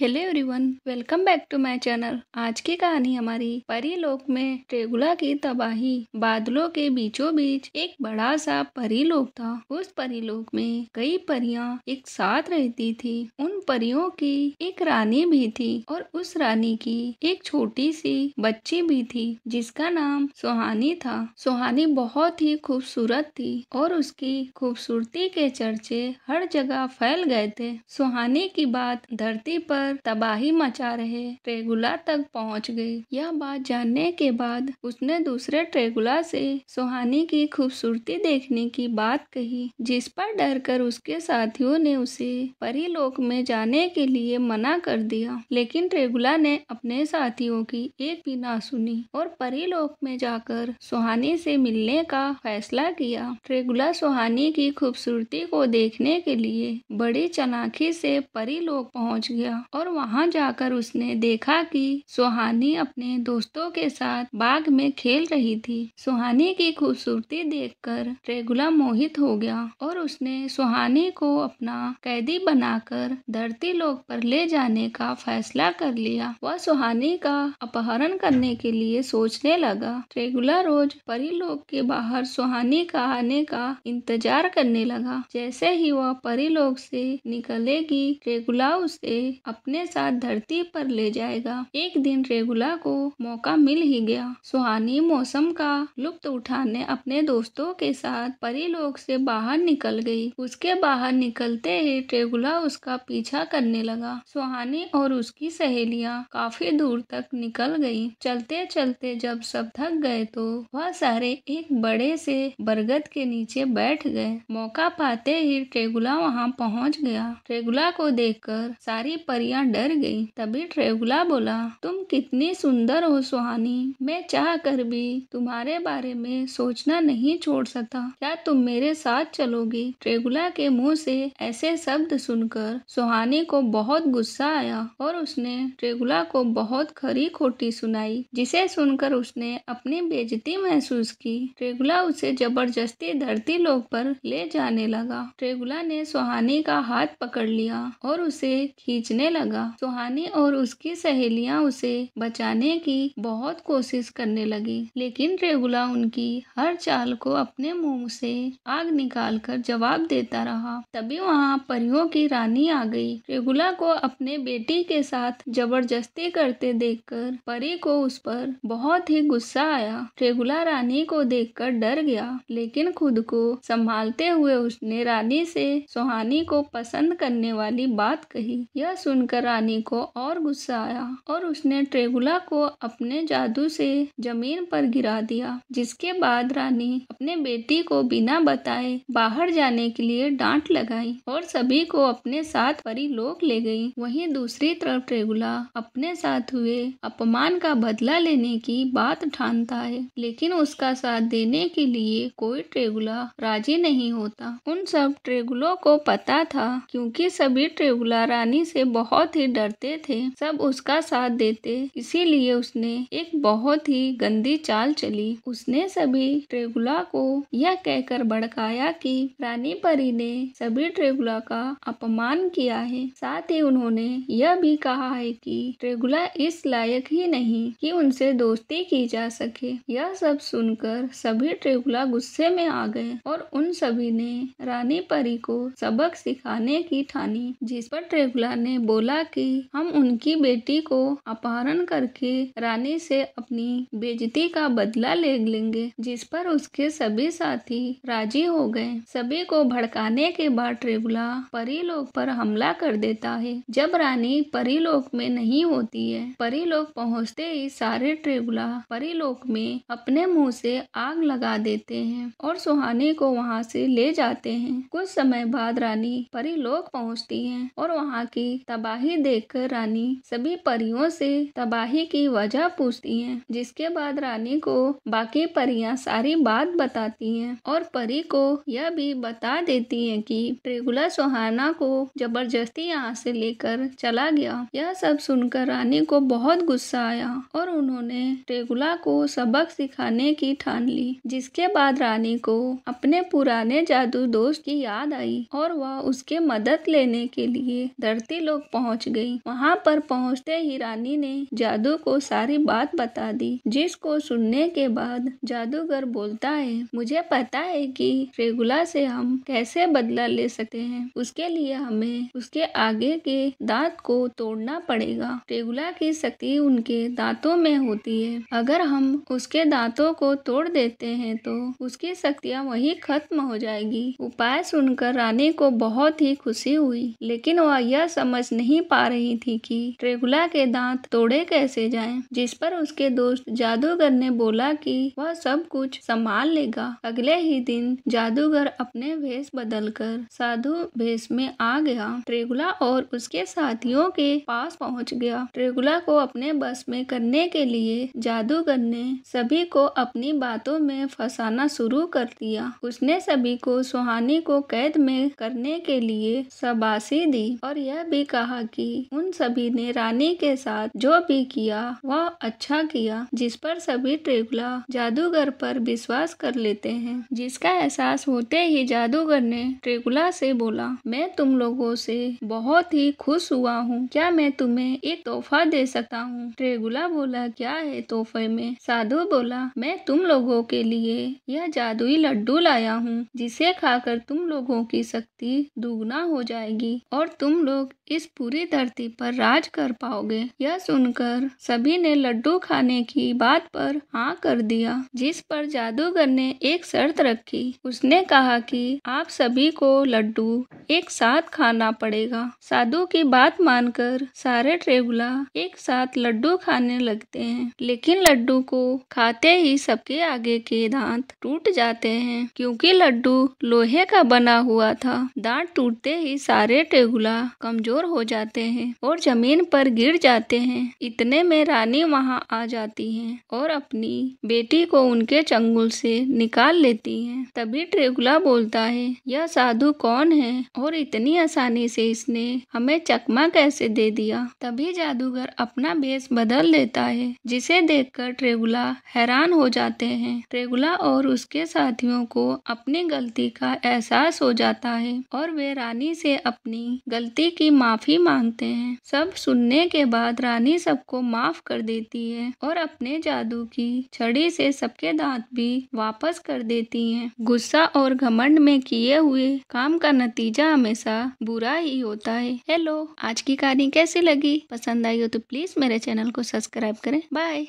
Hello everyone, welcome back to my channel. आज की कहानी हमारी परीलोक में ट्रेगुला की तबाही। बादलों के बीचों बीच एक बड़ा सा परीलोक था। उस परीलोक में कई परियां एक साथ रहती थी। उन परियों की एक रानी भी थी और उस रानी की एक छोटी सी बच्ची भी थी जिसका नाम सुहानी था। सुहानी बहुत ही खूबसूरत थी और उसकी खूबसूरती के चर्चे हर जगह फैल गए थे। सुहानी की बात धरती पर तबाही मचा रहे ट्रेगुला तक पहुंच गई। यह बात जानने के बाद उसने दूसरे ट्रेगुला से सुहानी की खूबसूरती देखने की बात कही, जिस पर डरकर उसके साथियों ने उसे परीलोक में जाने के लिए मना कर दिया। लेकिन ट्रेगुला ने अपने साथियों की एक भी ना सुनी और परीलोक में जाकर सुहानी से मिलने का फैसला किया। ट्रेगुला सुहानी की खूबसूरती को देखने के लिए बड़ी चालाकी से परीलोक पहुंच गया और वहां जाकर उसने देखा कि सुहानी अपने दोस्तों के साथ बाग में खेल रही थी। सुहानी की खूबसूरती देखकर ट्रेगुला मोहित हो गया और उसने सुहानी को अपना कैदी बनाकर धरती लोक पर ले जाने का फैसला कर लिया। वह सुहानी का अपहरण करने के लिए सोचने लगा। ट्रेगुला रोज परीलोक के बाहर सुहानी का आने का इंतजार करने लगा। जैसे ही वह परीलोक से निकलेगी, ट्रेगुला उसे अपने साथ धरती पर ले जाएगा। एक दिन ट्रेगुला को मौका मिल ही गया। सुहानी मौसम का लुत्फ उठाने अपने दोस्तों के साथ परीलोक से बाहर निकल गई। उसके बाहर निकलते ही ट्रेगुला उसका पीछा करने लगा। सुहानी और उसकी सहेलियां काफी दूर तक निकल गईं। चलते चलते जब सब थक गए तो वह सारे एक बड़े से बरगद के नीचे बैठ गए। मौका पाते ही ट्रेगुला वहां पहुंच गया। ट्रेगुला को देखकर सारी परियां डर गईं। तभी ट्रेगुला बोला, तुम कितनी सुंदर हो सुहानी, मैं चाह कर भी तुम्हारे बारे में सोचना नहीं छोड़ सकता। क्या तुम मेरे साथ चलोगी? ट्रेगुला के मुंह से ऐसे शब्द सुनकर सुहानी को बहुत गुस्सा आया और उसने ट्रेगुला को बहुत खरी खोटी सुनाई, जिसे सुनकर उसने अपनी बेइज्जती महसूस की। ट्रेगुला उसे जबरदस्ती धरती लोक पर ले जाने लगा। ट्रेगुला ने सुहानी का हाथ पकड़ लिया और उसे खींचने लगा। सुहानी और उसकी सहेलियां उसे बचाने की बहुत कोशिश करने लगी, लेकिन ट्रेगुला उनकी हर चाल को अपने मुंह से आग निकालकर जवाब देता रहा। तभी वहां परियों की रानी आ गई। ट्रेगुला को अपने बेटी के साथ जबरदस्ती करते देखकर परी को उस पर बहुत ही गुस्सा आया। ट्रेगुला रानी को देखकर डर गया, लेकिन खुद को संभालते हुए उसने रानी से सुहानी को पसंद करने वाली बात कही। यह सुनकर रानी को और गुस्सा आया और उसने ट्रेगुला को अपने जादू से जमीन पर गिरा दिया। जिसके बाद रानी अपने बेटी को बिना बताए बाहर जाने के लिए डांट लगाई और सभी को अपने साथ परीलोक ले गई। वहीं दूसरी तरफ ट्रेगुला अपने साथ हुए अपमान का बदला लेने की बात ठानता है, लेकिन उसका साथ देने के लिए कोई ट्रेगुला राजी नहीं होता। उन सब ट्रेगुलों को पता था, क्योंकि सभी ट्रेगुला रानी से बहुत ही डरते थे। सब उसका साथ देते, इसीलिए उसने एक बहुत ही गंदी चाल चली। उसने सभी ट्रेगुला को यह कहकर भड़काया कि रानी परी ने सभी ट्रेगुला का अपमान किया है। साथ ही उन्होंने यह भी कहा है कि ट्रेगुला इस लायक ही नहीं कि उनसे दोस्ती की जा सके। यह सब सुनकर सभी ट्रेगुला गुस्से में आ गए और उन सभी ने रानी परी को सबक सिखाने की ठानी, जिस पर ट्रेगुला ने बोला कि हम उनकी बेटी को अपहरण करके रानी से अपनी बेइज्जती का बदला ले लेंगे। जिस पर उसके सभी साथी राजी हो गए। सभी को भड़काने के बाद ट्रेगुला परीलोक पर हमला कर देता है। जब रानी परीलोक में नहीं होती है, परीलोक पहुंचते ही सारे ट्रेगुला परीलोक में अपने मुंह से आग लगा देते हैं और सुहानी को वहां से ले जाते हैं। कुछ समय बाद रानी परीलोक पहुंचती है और वहां की तबाही देखकर रानी सभी परियों से तबाही की वजह पूछती है। जिसके बाद रानी को बाकी परियां सारी बात बताती हैं और परी को यह भी बता देती हैं कि ट्रेगुला सुहाना को जबरदस्ती यहाँ से लेकर चला गया। यह सब सुनकर रानी को बहुत गुस्सा आया और उन्होंने ट्रेगुला को सबक सिखाने की ठान ली। जिसके बाद रानी को अपने पुराने जादू दोस्त की याद आई और वह उसके मदद लेने के लिए धरती लोक पहुंच पहुंच गई। वहां पर पहुंचते ही रानी ने जादू को सारी बात बता दी, जिसको सुनने के बाद जादूगर बोलता है, मुझे पता है कि ट्रेगुला से हम कैसे बदला ले सकते हैं। उसके लिए हमें उसके आगे के दांत को तोड़ना पड़ेगा। ट्रेगुला की शक्ति उनके दांतों में होती है। अगर हम उसके दांतों को तोड़ देते हैं तो उसकी शक्तियाँ वही खत्म हो जाएगी। उपाय सुनकर रानी को बहुत ही खुशी हुई, लेकिन वह यह समझ नहीं पा रही थी कि ट्रेगुला के दांत तोड़े कैसे जाएं। जिस पर उसके दोस्त जादूगर ने बोला कि वह सब कुछ संभाल लेगा। अगले ही दिन जादूगर अपने भेष बदलकर साधु भेष में आ गया। ट्रेगुला और उसके साथियों के पास पहुंच गया। ट्रेगुला को अपने बस में करने के लिए जादूगर ने सभी को अपनी बातों में फंसाना शुरू कर दिया। उसने सभी को सुहानी को कैद में करने के लिए शाबाशी दी और यह भी कहा कि उन सभी ने रानी के साथ जो भी किया वह अच्छा किया, जिस पर सभी ट्रेगुला जादूगर पर विश्वास कर लेते हैं। जिसका एहसास होते ही जादूगर ने ट्रेगुला से बोला, मैं तुम लोगों से बहुत ही खुश हुआ हूँ, क्या मैं तुम्हें एक तोहफा दे सकता हूँ? ट्रेगुला बोला, क्या है तोहफे में? साधु बोला, मैं तुम लोगों के लिए यह जादुई लड्डू लाया हूँ, जिसे खाकर तुम लोगों की शक्ति दुगना हो जाएगी और तुम लोग इस पूरी धरती पर राज कर पाओगे। यह सुनकर सभी ने लड्डू खाने की बात पर हाँ कर दिया, जिस पर जादूगर ने एक शर्त रखी। उसने कहा कि आप सभी को लड्डू एक साथ खाना पड़ेगा। साधु की बात मानकर सारे ट्रेगुला एक साथ लड्डू खाने लगते हैं, लेकिन लड्डू को खाते ही सबके आगे के दांत टूट जाते हैं, क्योंकि लड्डू लोहे का बना हुआ था। दांत टूटते ही सारे ट्रेगुला कमजोर हो जाते हैं और जमीन पर गिर जाते हैं। इतने में रानी वहां आ जाती हैं और अपनी बेटी को उनके चंगुल से निकाल लेती हैं। तभी ट्रेगुला बोलता है, यह साधु कौन है और इतनी आसानी से इसने हमें चकमा कैसे दे दिया? तभी जादूगर अपना भेष बदल लेता है, जिसे देखकर ट्रेगुला हैरान हो जाते हैं। ट्रेगुला और उसके साथियों को अपनी गलती का एहसास हो जाता है और वे रानी से अपनी गलती की माफी मांगते हैं। सब सुनने के बाद रानी सबको माफ कर देती है और अपने जादू की छड़ी से सबके दांत भी वापस कर देती हैं। गुस्सा और घमंड में किए हुए काम का नतीजा हमेशा बुरा ही होता है। हेलो, आज की कहानी कैसी लगी? पसंद आई हो तो प्लीज मेरे चैनल को सब्सक्राइब करें। बाय।